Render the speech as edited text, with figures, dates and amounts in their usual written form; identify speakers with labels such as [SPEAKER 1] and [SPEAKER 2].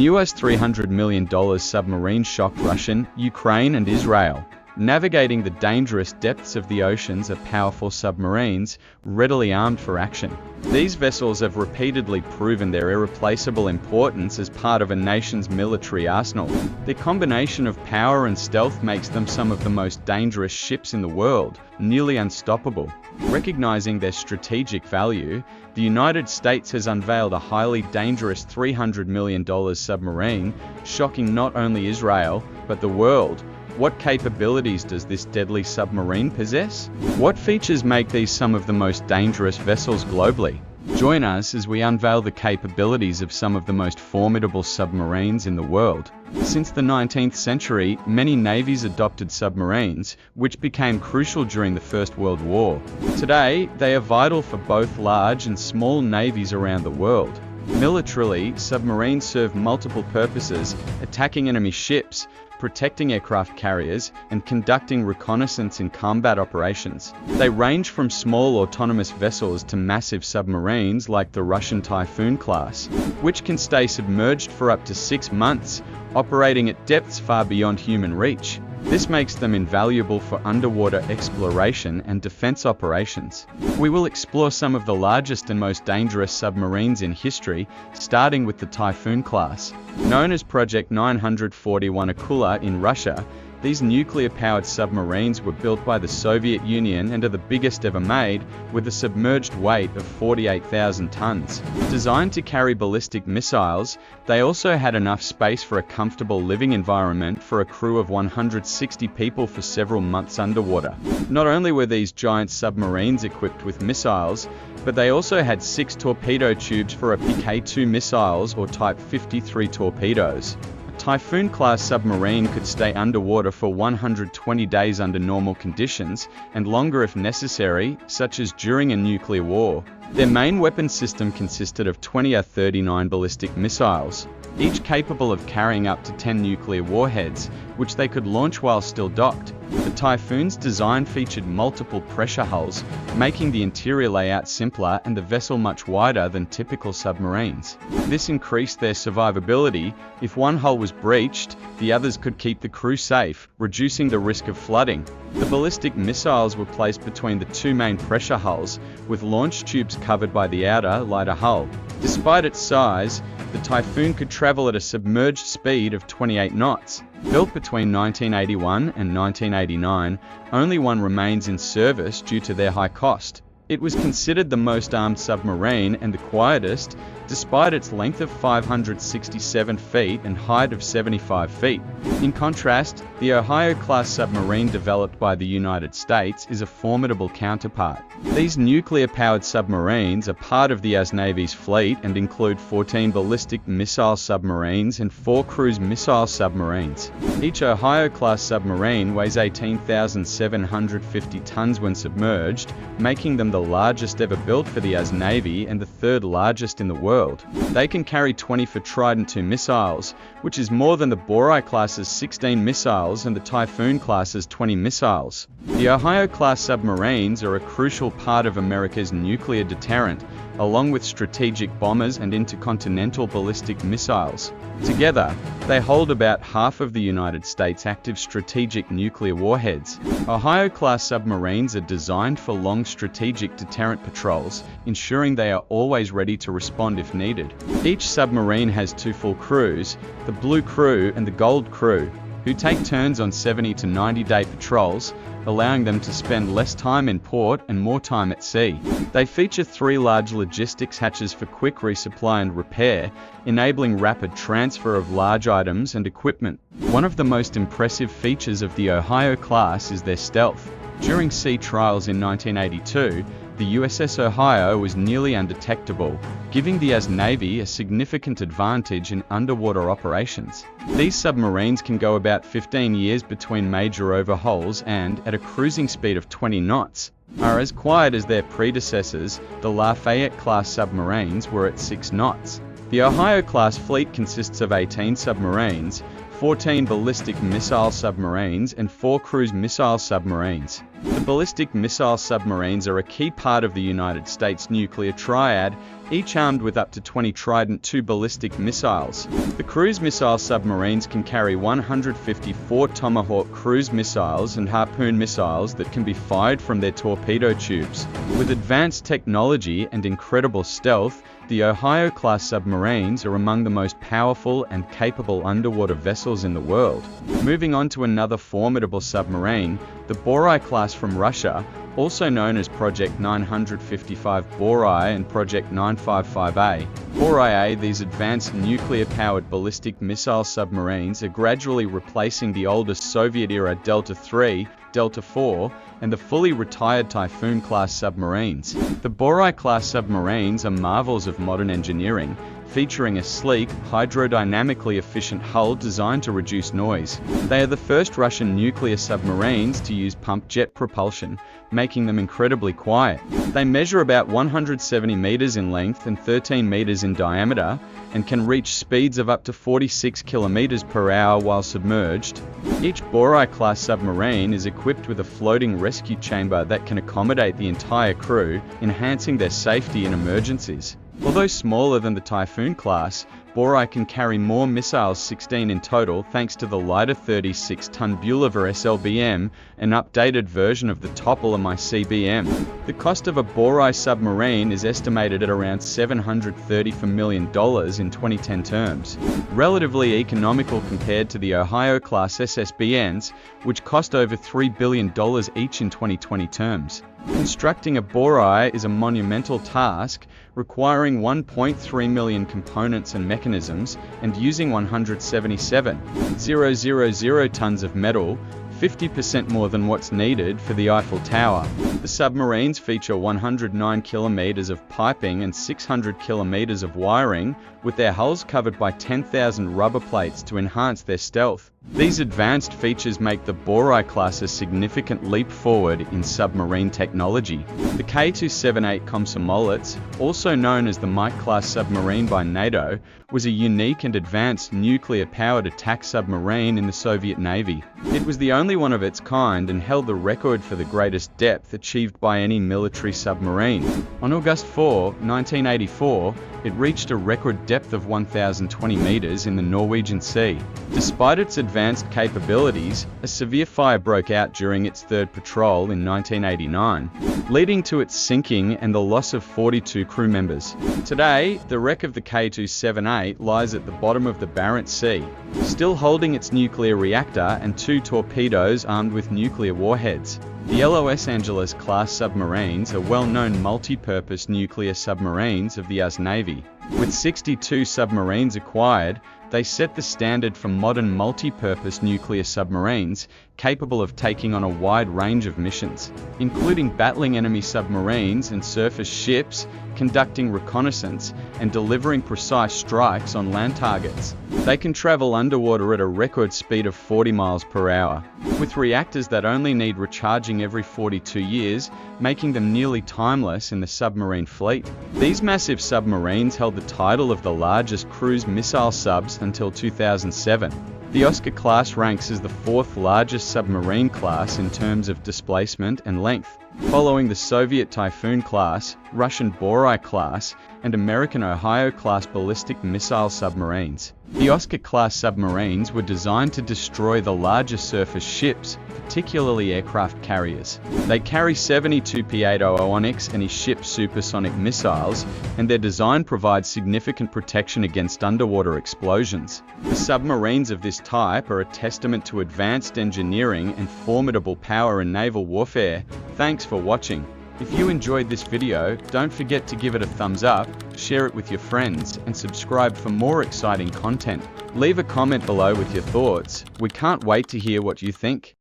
[SPEAKER 1] US $300 million submarine shocked Russian, Ukraine and Israel. Navigating the dangerous depths of the oceans are powerful submarines, readily armed for action. These vessels have repeatedly proven their irreplaceable importance as part of a nation's military arsenal. Their combination of power and stealth makes them some of the most dangerous ships in the world, nearly unstoppable. Recognizing their strategic value, the United States has unveiled a highly dangerous $300 million submarine, shocking not only Israel, but the world. What capabilities does this deadly submarine possess? What features make these some of the most dangerous vessels globally? Join us as we unveil the capabilities of some of the most formidable submarines in the world. Since the 19th century, many navies adopted submarines, which became crucial during the First World War. Today, they are vital for both large and small navies around the world. Militarily, submarines serve multiple purposes, attacking enemy ships, protecting aircraft carriers, and conducting reconnaissance in combat operations. They range from small autonomous vessels to massive submarines like the Russian Typhoon class, which can stay submerged for up to 6 months, operating at depths far beyond human reach. This makes them invaluable for underwater exploration and defense operations. We will explore some of the largest and most dangerous submarines in history, starting with the Typhoon class. Known as Project 941 Akula in Russia, these nuclear-powered submarines were built by the Soviet Union and are the biggest ever made, with a submerged weight of 48,000 tons. Designed to carry ballistic missiles, they also had enough space for a comfortable living environment for a crew of 160 people for several months underwater. Not only were these giant submarines equipped with missiles, but they also had 6 torpedo tubes for PK-2 missiles or Type 53 torpedoes. Typhoon-class submarine could stay underwater for 120 days under normal conditions, and longer if necessary, such as during a nuclear war. Their main weapon system consisted of 20 A-39 ballistic missiles, each capable of carrying up to 10 nuclear warheads, which they could launch while still docked. The Typhoon's design featured multiple pressure hulls, making the interior layout simpler and the vessel much wider than typical submarines. This increased their survivability. If one hull was breached, the others could keep the crew safe, reducing the risk of flooding. The ballistic missiles were placed between the 2 main pressure hulls, with launch tubes covered by the outer, lighter hull. Despite its size, the Typhoon could travel at a submerged speed of 28 knots. Built between 1981 and 1989, only one remains in service due to their high cost. It was considered the most armed submarine and the quietest, despite its length of 567 feet and height of 75 feet. In contrast, the Ohio-class submarine developed by the United States is a formidable counterpart. These nuclear-powered submarines are part of the US Navy's fleet and include 14 ballistic missile submarines and 4 cruise missile submarines. Each Ohio-class submarine weighs 18,750 tons when submerged, making them the largest ever built for the US Navy and the 3rd largest in the world. They can carry 24 Trident II missiles, which is more than the Borai class's 16 missiles and the Typhoon class's 20 missiles. The Ohio-class submarines are a crucial part of America's nuclear deterrent, along with strategic bombers and intercontinental ballistic missiles. Together, they hold about half of the United States' active strategic nuclear warheads. Ohio-class submarines are designed for long strategic deterrent patrols, ensuring they are always ready to respond if needed. Each submarine has 2 full crews, the Blue Crew and the Gold Crew, who take turns on 70 to 90-day patrols, allowing them to spend less time in port and more time at sea. They feature 3 large logistics hatches for quick resupply and repair, enabling rapid transfer of large items and equipment. One of the most impressive features of the Ohio class is their stealth. During sea trials in 1982, the USS Ohio was nearly undetectable, giving the US Navy a significant advantage in underwater operations. These submarines can go about 15 years between major overhauls and, at a cruising speed of 20 knots, are as quiet as their predecessors. The Lafayette-class submarines were at 6 knots. The Ohio-class fleet consists of 18 submarines, 14 ballistic missile submarines, and 4 cruise missile submarines. The ballistic missile submarines are a key part of the United States nuclear triad, each armed with up to 20 Trident II ballistic missiles. The cruise missile submarines can carry 154 Tomahawk cruise missiles and Harpoon missiles that can be fired from their torpedo tubes. With advanced technology and incredible stealth, the Ohio-class submarines are among the most powerful and capable underwater vessels in the world. Moving on to another formidable submarine, the Borai-class from Russia, also known as Project 955 Borai and Project 955A. Borai A, these advanced nuclear-powered ballistic missile submarines are gradually replacing the oldest Soviet-era Delta III, Delta IV, and the fully retired Typhoon-class submarines. The Borai-class submarines are marvels of modern engineering, featuring a sleek, hydrodynamically efficient hull designed to reduce noise. They are the first Russian nuclear submarines to use pump jet propulsion, making them incredibly quiet. They measure about 170 meters in length and 13 meters in diameter, and can reach speeds of up to 46 kilometers per hour while submerged. Each Borai-class submarine is equipped with a floating rescue chamber that can accommodate the entire crew, enhancing their safety in emergencies. Although smaller than the Typhoon class, Borai can carry more missiles, 16 in total, thanks to the lighter 36-ton Bulava SLBM, an updated version of the Topol MICBM. The cost of a Borai submarine is estimated at around $734 million in 2010 terms, relatively economical compared to the Ohio-class SSBNs, which cost over $3 billion each in 2020 terms. Constructing a Borai is a monumental task, requiring 1.3 million components and mechanisms, and using 177,000 tons of metal, 50% more than what's needed for the Eiffel Tower. The submarines feature 109 kilometers of piping and 600 kilometers of wiring, with their hulls covered by 10,000 rubber plates to enhance their stealth. These advanced features make the Borai class a significant leap forward in submarine technology. The K278 Komsomolets, also known as the Mike-class submarine by NATO, was a unique and advanced nuclear-powered attack submarine in the Soviet Navy. It was the only one of its kind and held the record for the greatest depth achieved by any military submarine. On August 4, 1984, it reached a record depth of 1,020 meters in the Norwegian Sea. Despite its advanced capabilities, a severe fire broke out during its third patrol in 1989, leading to its sinking and the loss of 42 crew members. Today, the wreck of the K278 lies at the bottom of the Barents Sea, still holding its nuclear reactor and 2 torpedoes armed with nuclear warheads. The Los Angeles-class submarines are well-known multi-purpose nuclear submarines of the US Navy. With 62 submarines acquired, they set the standard for modern multi-purpose nuclear submarines, capable of taking on a wide range of missions, including battling enemy submarines and surface ships, conducting reconnaissance, and delivering precise strikes on land targets. They can travel underwater at a record speed of 40 miles per hour, with reactors that only need recharging every 42 years, making them nearly timeless in the submarine fleet. These massive submarines held the title of the largest cruise missile subs until 2007. The Oscar class ranks as the 4th largest submarine class in terms of displacement and length, following the Soviet Typhoon class, Russian Borai class, and American Ohio class ballistic missile submarines. The Oscar class submarines were designed to destroy the larger surface ships, particularly aircraft carriers. They carry 72 P-800 Onyx anti-ship supersonic missiles, and their design provides significant protection against underwater explosions. The submarines of this type are a testament to advanced engineering and formidable power in naval warfare. Thanks for watching. If you enjoyed this video, don't forget to give it a thumbs up, share it with your friends, and subscribe for more exciting content. Leave a comment below with your thoughts. We can't wait to hear what you think.